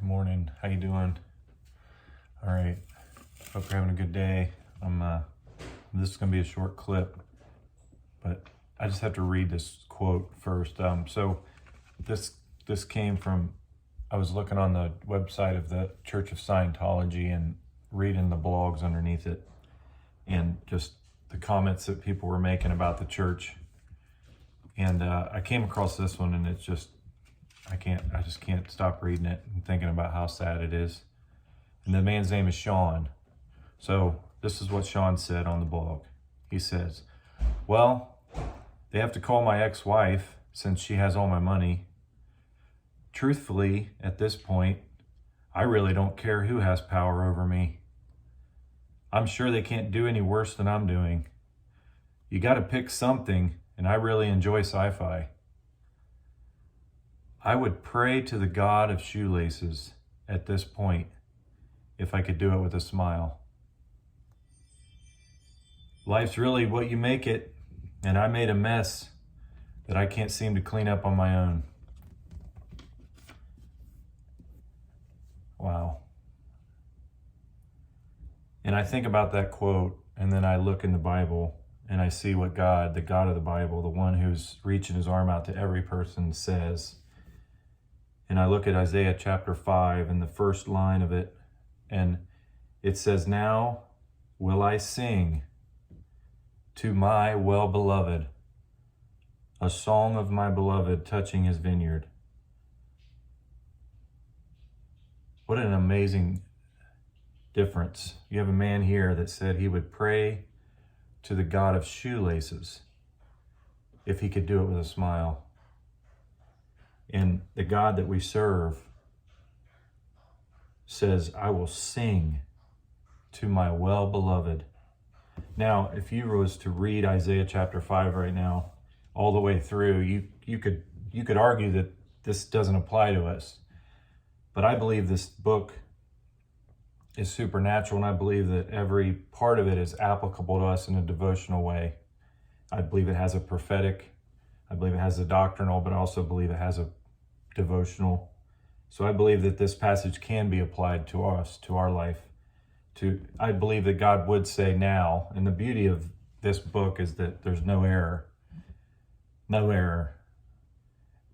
morning. How you doing? All right. Hope you're having a good day. This is going to be a short clip, but I just have to read this quote first. So this came from, I was looking on the website of the Church of Scientology and reading the blogs underneath it, and just the comments that people were making about the church. And I came across this one, and it's just, I just can't stop reading it and thinking about how sad it is. And the man's name is Sean. So this is what Sean said on the blog. He says, "Well, they have to call my ex-wife since she has all my money. Truthfully, at this point, I really don't care who has power over me. I'm sure they can't do any worse than I'm doing. You got to pick something, and I really enjoy sci-fi. I would pray to the God of shoelaces at this point if I could do it with a smile. Life's really what you make it, and I made a mess that I can't seem to clean up on my own." Wow. And I think about that quote, and then I look in the Bible, and I see what God, the God of the Bible, the one who's reaching his arm out to every person, says. And I look at Isaiah chapter 5 and the first line of it, and it says, "Now will I sing to my well-beloved, a song of my beloved touching his vineyard." What an amazing difference. You have a man here that said he would pray to the God of shoelaces if he could do it with a smile. And the God that we serve says, "I will sing to my well-beloved." Now, if you was to read Isaiah chapter 5 right now, all the way through, you could argue that this doesn't apply to us. But I believe this book is supernatural, and I believe that every part of it is applicable to us in a devotional way. I believe it has a prophetic, I believe it has a doctrinal, but I also believe it has a devotional. So I believe that this passage can be applied to us, to our life. I believe that God would say now, and the beauty of this book is that there's no error. No error.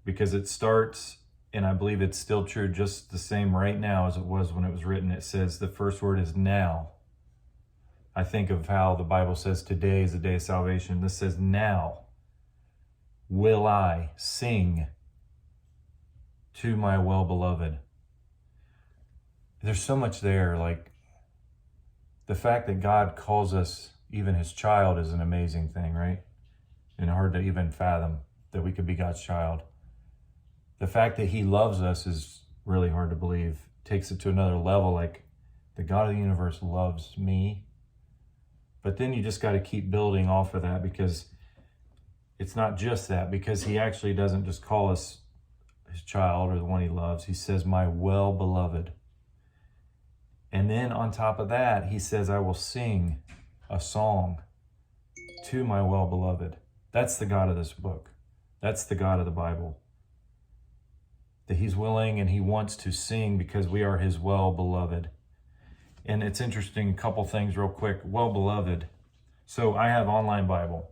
Because it starts, and I believe it's still true just the same right now as it was when it was written. It says the first word is now. I think of how the Bible says today is the day of salvation. This says, "Now will I sing to my well-beloved." There's so much there. Like, the fact that God calls us even his child is an amazing thing, right? And hard to even fathom that we could be God's child. The fact that he loves us is really hard to believe. Takes it to another level, like the God of the universe loves me. But then you just got to keep building off of that, because it's not just that, because he actually doesn't just call us his child or the one he loves. He says, "My well-beloved." And then on top of that, he says, "I will sing a song to my well-beloved." That's the God of this book. That's the God of the Bible. That he's willing and he wants to sing because we are his well-beloved. And it's interesting, a couple things real quick. Well-beloved. So I have Online Bible.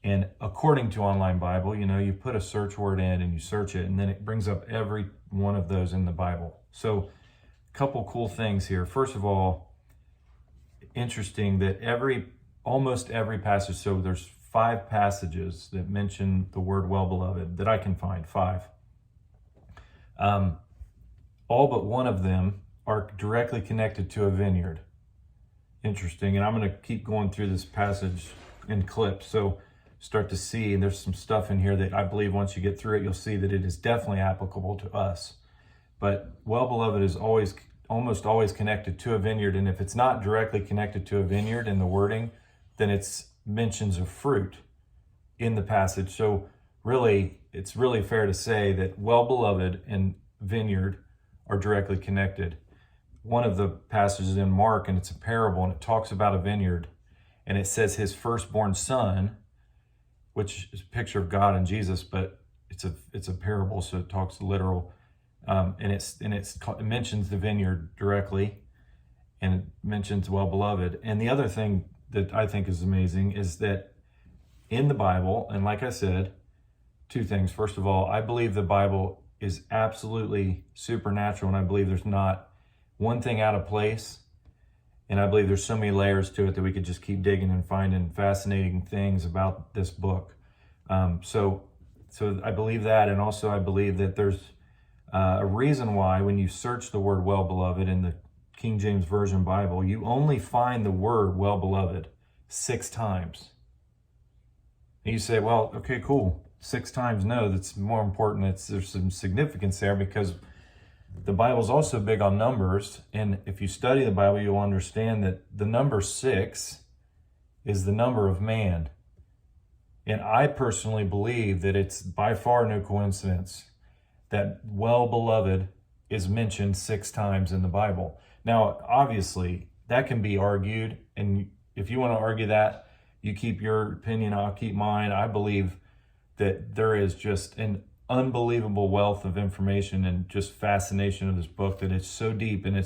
And according to Online Bible, you put a search word in and you search it, and then it brings up every one of those in the Bible. So a couple cool things here. First of all, interesting that almost every passage, so there's 5 passages that mention the word well-beloved that I can find, 5. All but one of them are directly connected to a vineyard. Interesting. And I'm going to keep going through this passage in clips, so start to see, and there's some stuff in here that I believe once you get through it, you'll see that it is definitely applicable to us. But well-beloved is almost always connected to a vineyard, and if it's not directly connected to a vineyard in the wording, then it's mentions of fruit in the passage. So really, it's really fair to say that well-beloved and vineyard are directly connected. One of the passages in Mark, and it's a parable, and it talks about a vineyard, and it says his firstborn son, which is a picture of God and Jesus, but it's a parable, so it talks literal. And it mentions the vineyard directly, and it mentions well-beloved. And the other thing that I think is amazing is that in the Bible, and like I said, two things. First of all, I believe the Bible is absolutely supernatural, and I believe there's not one thing out of place. And I believe there's so many layers to it that we could just keep digging and finding fascinating things about this book. So I believe that, and also I believe that there's a reason why when you search the word well-beloved in the King James Version Bible, you only find the word well-beloved 6 times. And you say, well, okay, cool. 6 times. No, that's more important. There's some significance there because the Bible's also big on numbers. And if you study the Bible, you'll understand that the number 6 is the number of man. And I personally believe that it's by far no coincidence that well-beloved is mentioned 6 times in the Bible. Now, obviously, that can be argued. And if you want to argue that, you keep your opinion, I'll keep mine. I believe that there is just an unbelievable wealth of information and just fascination of this book, that it's so deep and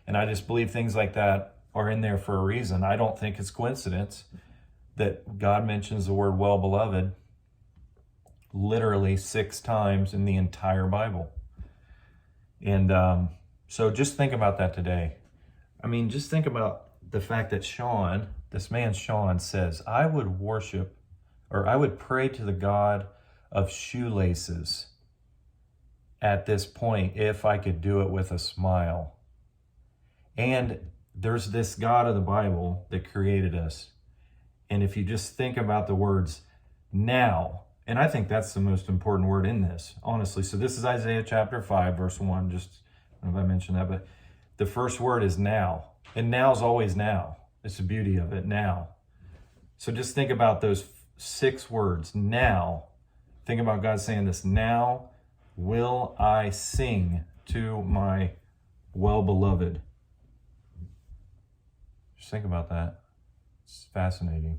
and I just believe things like that are in there for a reason. I don't think it's coincidence that God mentions the word well-beloved literally 6 times in the entire Bible. And so just think about that today. I mean, just think about the fact that this man Sean says, I would pray to the God of shoelaces at this point if I could do it with a smile. And there's this God of the Bible that created us. And if you just think about the words now, and I think that's the most important word in this, honestly. So this is Isaiah chapter 5, verse 1. Just, I don't know if I mentioned that, but the first word is now. And now is always now. It's the beauty of it, now. So just think about those 6 words, now. Think about God saying this, now will I sing to my well-beloved. Just think about that. It's fascinating.